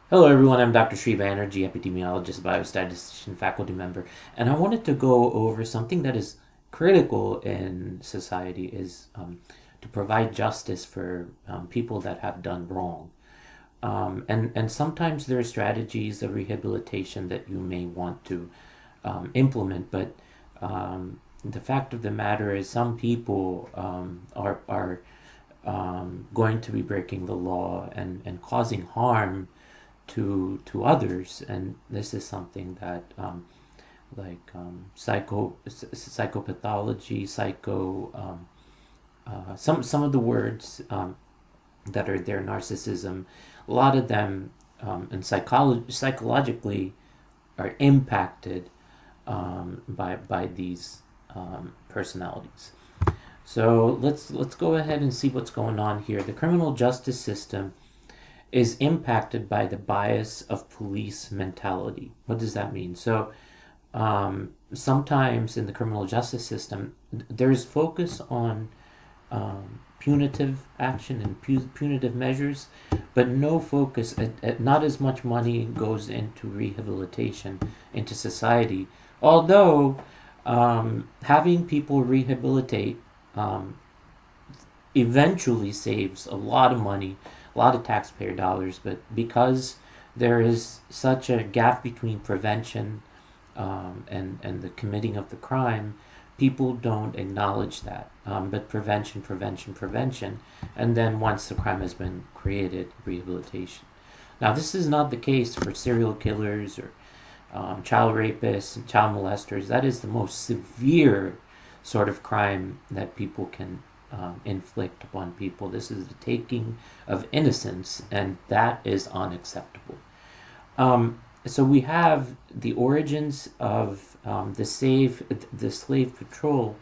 Hello, everyone. I'm Dr. Sri Banerjee, epidemiologist, biostatistician, faculty member, and I wanted to go over something that is critical in society is to provide justice for people that have done wrong. And sometimes there are strategies of rehabilitation that you may want to implement, but the fact of the matter is some people are going to be breaking the law and causing harm to others, and this is something that psychopathology, some of the words that are there, narcissism, a lot of them and psychologically are impacted by these personalities. So let's go ahead and see what's going on here. The criminal justice system is impacted by the bias of police mentality. What does that mean? So sometimes in the criminal justice system, there's focus on punitive action and punitive measures, but no focus, not as much money goes into rehabilitation, into society. Although having people rehabilitate um, eventually saves a lot of money, a lot of taxpayer dollars, but because there is such a gap between prevention and the committing of the crime, people don't acknowledge that. But prevention, and then once the crime has been created, rehabilitation. Now, this is not the case for serial killers or child rapists and child molesters. That is the most severe sort of crime that people can inflict upon people. This is the taking of innocence, and that is unacceptable. So we have the origins of the slave patrol.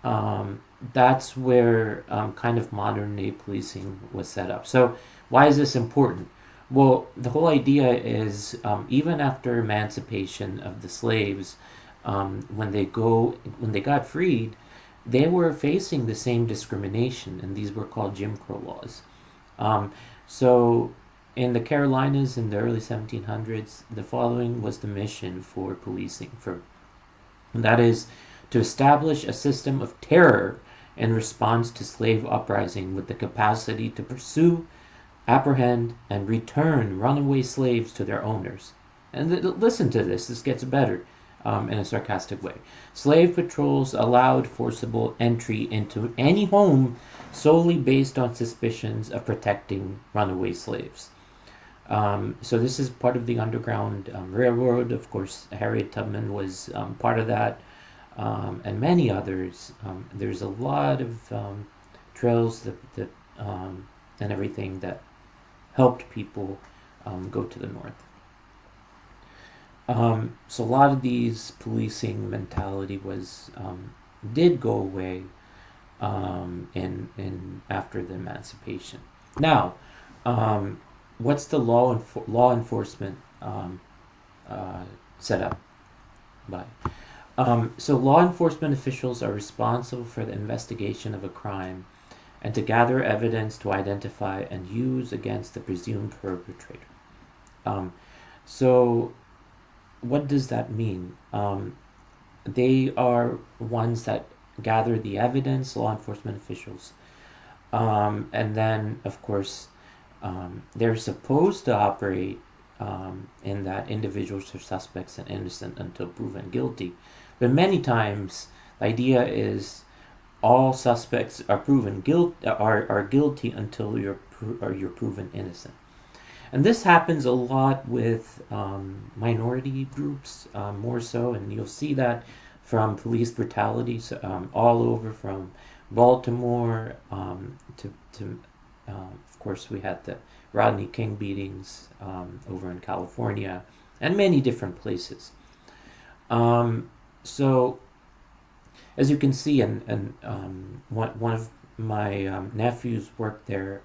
That's where kind of modern day policing was set up. So why is this important? Well, the whole idea is even after emancipation of the slaves, when they got freed, they were facing the same discrimination, and these were called Jim Crow laws. So in the Carolinas in the early 1700s, the following was the mission for policing, and that is to establish a system of terror in response to slave uprising with the capacity to pursue, apprehend, and return runaway slaves to their owners. And listen to this, this gets better in a sarcastic way. Slave patrols allowed forcible entry into any home solely based on suspicions of protecting runaway slaves. So this is part of the Underground Railroad. Of course, Harriet Tubman was part of that, and many others. There's a lot of trails and everything that helped people go to the north. So a lot of these policing mentality was did go away in after the emancipation. Now, what's the law enforcement set up by? So law enforcement officials are responsible for the investigation of a crime and to gather evidence to identify and use against the presumed perpetrator. So what does that mean? They are ones that gather the evidence, law enforcement officials. And then, of course, they're supposed to operate in that individuals are suspects and innocent until proven guilty. But many times, the idea is all suspects are are guilty until you're proven innocent. And this happens a lot with minority groups, more so, and you'll see that from police brutalities all over, from Baltimore of course, we had the Rodney King beatings over in California, and many different places. So, as you can see, and one of my nephews worked there.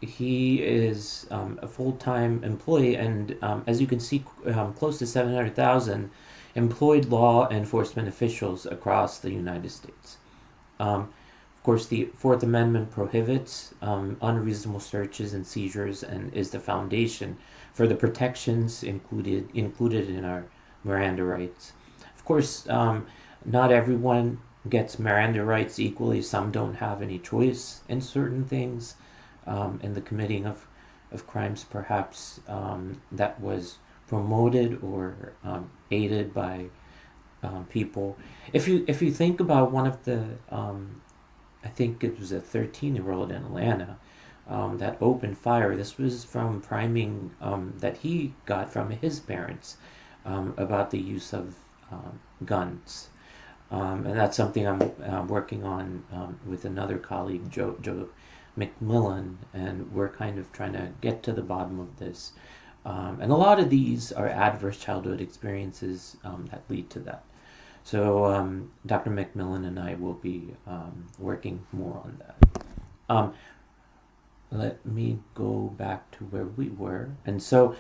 He is a full-time employee, and as you can see, close to 700,000 employed law enforcement officials across the United States. Of course, the Fourth Amendment prohibits unreasonable searches and seizures and is the foundation for the protections included in our Miranda rights. Of course, not everyone gets Miranda rights equally. Some don't have any choice in certain things, in the committing of crimes, perhaps that was promoted or aided by people. If you think about one of the I think it was a 13-year-old in Atlanta that opened fire. This was from priming that he got from his parents about the use of guns. And that's something I'm working on with another colleague, Joe McMillan, and we're kind of trying to get to the bottom of this. And a lot of these are adverse childhood experiences that lead to that. So Dr. McMillan and I will be working more on that. Let me go back to where we were. And so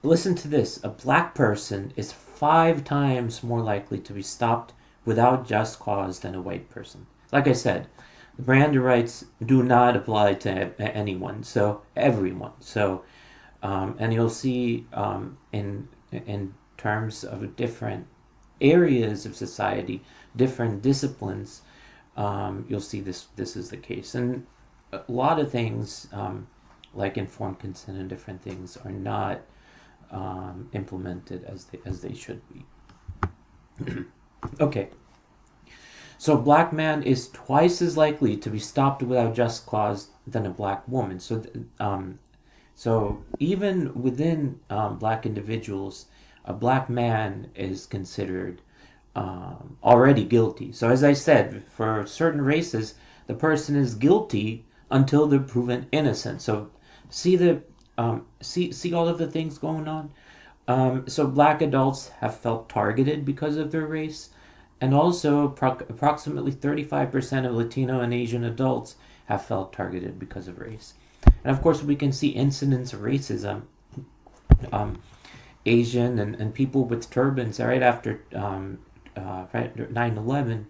listen to this. A black person is 5 times more likely to be stopped without just cause than a white person. Like I said, the Miranda rights do not apply to anyone, so everyone. So, and you'll see in terms of different areas of society, different disciplines, you'll see this is the case. And a lot of things, like informed consent and different things, are not implemented as they should be. Okay. So a black man is twice as likely to be stopped without just cause than a black woman. So even within black individuals, a black man is considered already guilty. So as I said, for certain races, the person is guilty until they're proven innocent. So see see all of the things going on. So black adults have felt targeted because of their race, and also approximately 35% of Latino and Asian adults have felt targeted because of race. And of course, we can see incidents of racism. Asian and people with turbans right after 9/11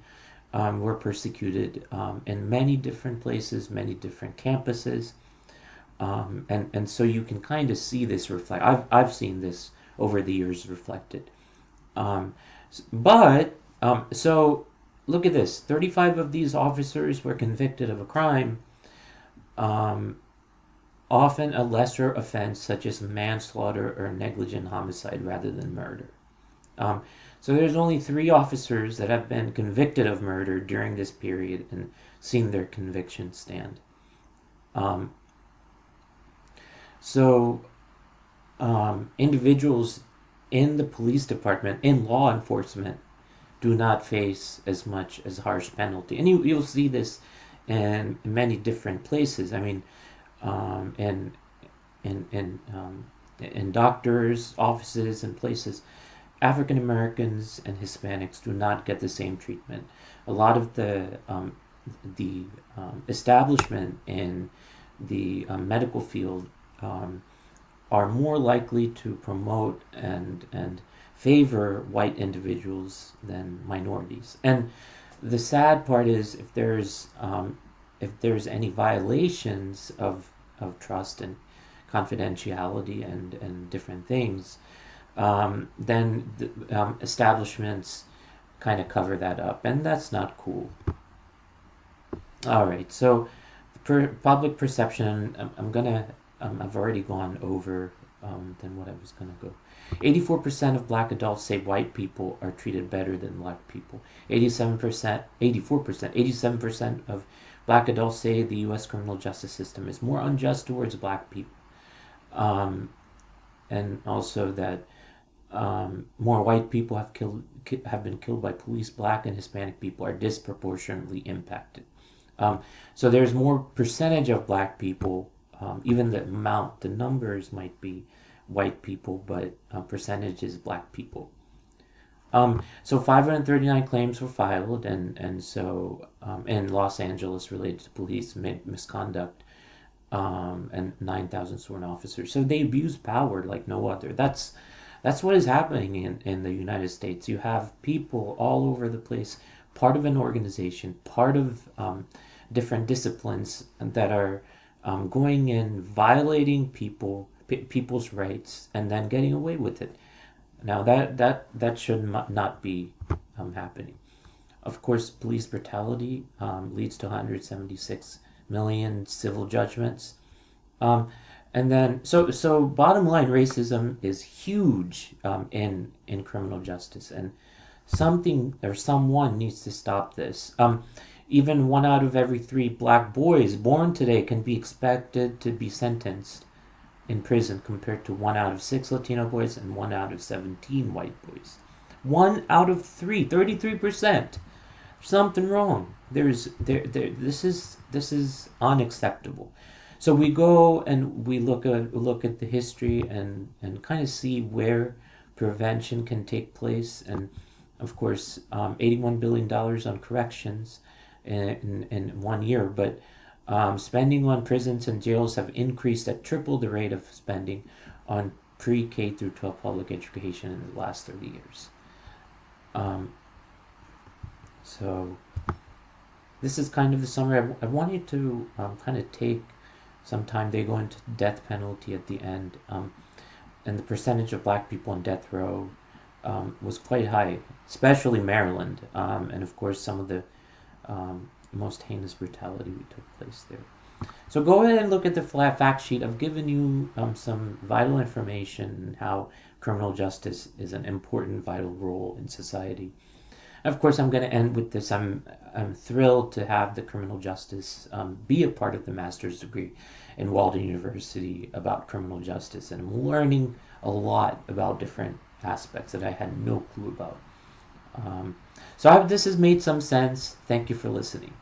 were persecuted in many different places, many different campuses. And so you can kind of see this reflect. I've seen this over the years reflected. So look at this. 35 of these officers were convicted of a crime, often a lesser offense such as manslaughter or negligent homicide rather than murder. So there's only 3 officers that have been convicted of murder during this period and seen their conviction stand. Individuals in the police department, in law enforcement, do not face as much as harsh penalty. And you'll see this in many different places. I mean, in doctors' offices and places, African Americans and Hispanics do not get the same treatment. A lot of the establishment in the medical field are more likely to promote and favor white individuals than minorities. And the sad part is if there's any violations of trust and confidentiality and different things, then the establishments kind of cover that up, and that's not cool. All right, so public perception. I've already gone over than what I was gonna go. 84% of black adults say white people are treated better than black people. 87% of black adults say the U.S. criminal justice system is more unjust towards black people. And also that more white people have been killed by police. Black and Hispanic people are disproportionately impacted. So there's more percentage of black people, even the numbers might be white people, but percentage is black people. So 539 claims were filed, and so in Los Angeles related to police misconduct, and 9,000 sworn officers. So they abuse power like no other. That's what is happening in the United States. You have people all over the place part of an organization, part of different disciplines that are going in, violating people's rights, and then getting away with it. Now that should not be happening. Of course, police brutality leads to 176 million civil judgments. Um, and then, so bottom line, racism is huge in criminal justice, and something or someone needs to stop this. Even 1 out of every 3 black boys born today can be expected to be sentenced in prison, compared to 1 out of 6 Latino boys and 1 out of 17 white boys. 1 out of 3, 33%. Something wrong. This is unacceptable. So we go and we look at the history and kind of see where prevention can take place, and of course, $81 billion on corrections in 1 year, but spending on prisons and jails have increased at triple the rate of spending on pre-K through 12 public education in the last 30 years. So this is kind of the summary. I want you to kind of take some time. They go into death penalty at the end, and the percentage of black people on death row was quite high, especially Maryland, and of course some of the most heinous brutality took place there. So go ahead and look at the fact sheet. I've given you some vital information on how criminal justice is an important, vital role in society. And of course, I'm going to end with this. I'm thrilled to have the criminal justice be a part of the master's degree in Walden University about criminal justice, and I'm learning a lot about different aspects that I had no clue about. So I hope this has made some sense. Thank you for listening.